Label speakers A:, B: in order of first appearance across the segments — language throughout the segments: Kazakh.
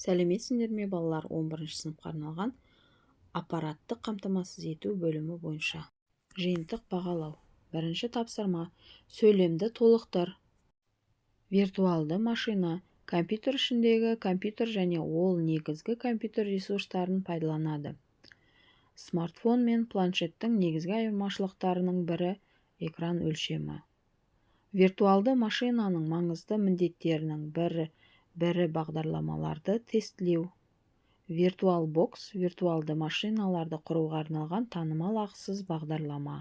A: Сәлеметсіңдер ме балалар? 11 сыныпқа арналған аппаратты қамтамасыз ету бөлімі бойынша жиынтық бағалау. Бірінші тапсырма: сөйлемді толықтыр. Виртуалды машина компьютер ішіндегі компьютер және ол негізгі компьютер ресурстарын пайдаланады. Смартфон мен планшеттің негізгі айырмашылықтарының бірі экран өлшемі. Виртуалды машинаның маңызды міндеттерінің бірі бағдарламаларды тестілеу. VirtualBox виртуалды машиналарды құруға арналған танымал ақысыз бағдарлама.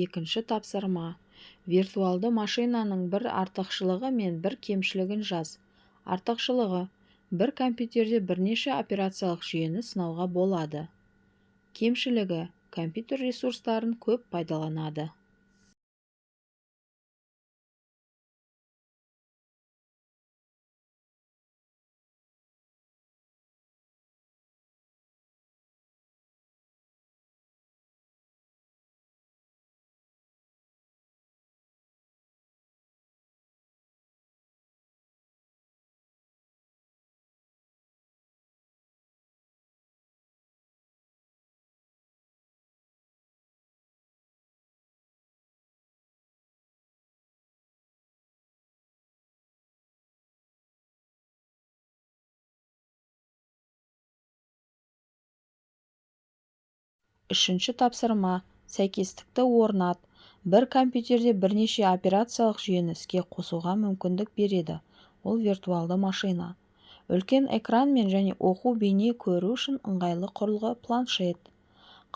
A: Екінші тапсырма: виртуалды машинаның бір артықшылығы мен бір кемшілігін жаз. Артықшылығы: бір компьютерде бірнеше операциялық жүйені сынауға болады. Кемшілігі: компьютер ресурстарын көп пайдаланады. Үшінші тапсырма: сәйкестікті орнат. Бір компьютерде бірнеше операциялық жүйені іске қосуға мүмкіндік береді. Ол виртуалды машина. Үлкен экранмен және оқу бейне көру үшін ыңғайлы құрылғы планшет.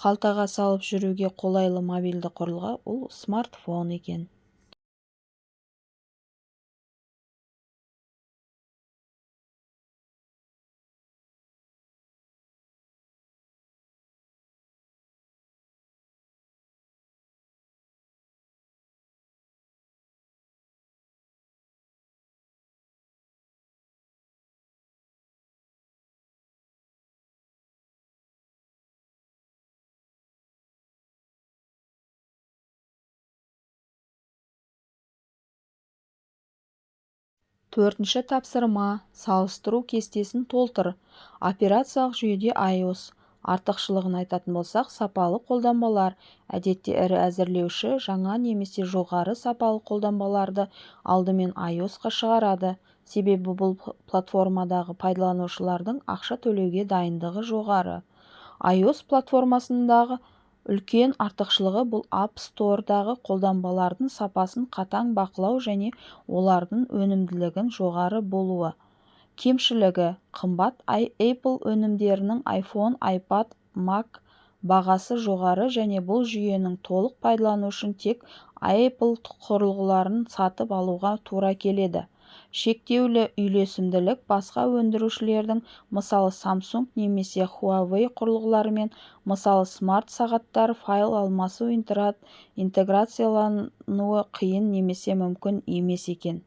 A: Қалтаға салып жүруге қолайлы мобильді құрылғы ол смартфон екен. Төртінші тапсырма: салыстыру кестесін толтыр. Операциялық жүйеде iOS. Артықшылығын айтатын болсақ, сапалы қолданбалар. Әдетте ірі әзірлеуші жаңа немесе жоғары сапалы қолданбаларды алдымен iOS-қа шығарады. Себебі бұл платформадағы пайдаланушылардың ақша төлеуге дайындығы жоғары. iOS платформасындағы үлкен артықшылығы бұл App Store-дағы қолданбалардың сапасын қатаң бақылау және олардың өнімділігін жоғары болуы. Кемшілігі: қымбат Apple өнімдерінің iPhone, iPad, Mac бағасы жоғары және бұл жүйенің толық пайдалану үшін тек Apple құрылғыларын сатып алуға тура келеді. Шектеулі үйлесімділік: басқа өндірушілердің, мысалы Samsung немесе Huawei құрылғыларымен, мысалы смарт сағаттар файл алмасу интеграциялануы қиын немесе мүмкін емес екен.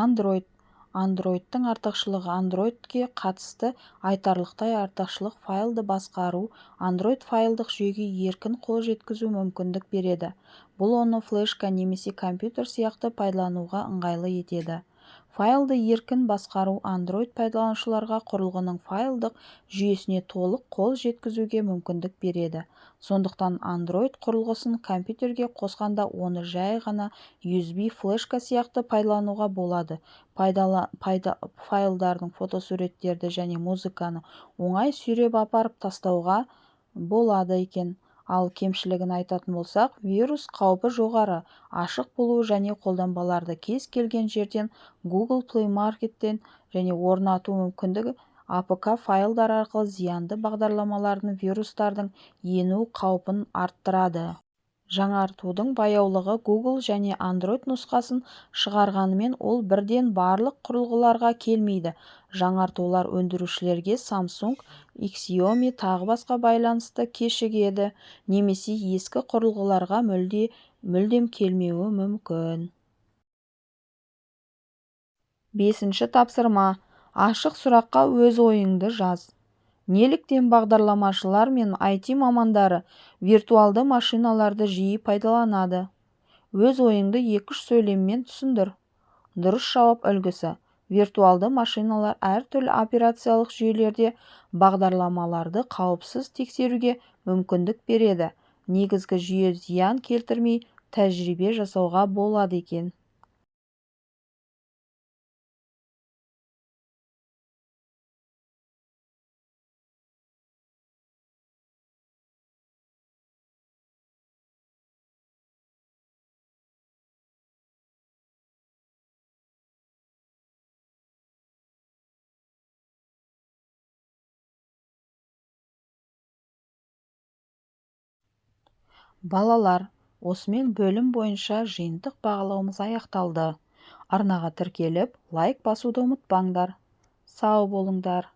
A: Android. Androidтың артықшылығы: Androidке қатысты айтарлықтай артықшылық файлды басқару. Android файлдық жүйеге еркін қол жеткізу мүмкіндік береді. Бұл оны флешка немесе компьютер сияқты пайдалануға ыңғайлы етеді. Файлды еркін басқару Android пайдаланушыларға құрылғының файлдық жүйесіне толық қол жеткізуге мүмкіндік береді. Сондықтан Android құрылғысын компьютерге қосқанда оны жай ғана USB флешка сияқты пайдалануға болады. Файлдардың фотосуреттерді және музыканы оңай сүйреп апарып тастауға болады екен. Ал кемшілігін айтатын болсақ, вирус қаупі жоғары, ашық болуы және қолданбаларды кез келген жерден Google Play Market'тен және орнату мүмкіндігі APK файлдар арқылы зиянды бағдарламалардың вирустардың ену қаупін арттырады. Жаңартудың баяулығы Google және Android нұсқасын шығарғанымен ол бірден барлық құрылғыларға келмейді. Жаңартулар өндірушілерге Samsung, Xiaomi тағы басқа байланысты кешігеді, немесе ескі құрылғыларға мүлдем келмеуі мүмкін. 5-ші тапсырма. Ашық сұраққа өз ойыңды жаз. Неліктен бағдарламашылар мен IT мамандары виртуалды машиналарды жиі пайдаланады? Өз ойыңды 2-3 сөйлеммен түсіндір. Дұрыс жауап үлгісі. Виртуалды машиналар әртүрлі операциялық жүйелерде бағдарламаларды қауіпсіз тексеруге мүмкіндік береді. Негізгі жүйе зиян келтірмей тәжірибе жасауға болады екен. Балалар, осымен бөлім бойынша жиынтық бағалауымыз аяқталды. Арнаға тіркеліп, лайк басуды ұмытпаңдар. Сау болыңдар.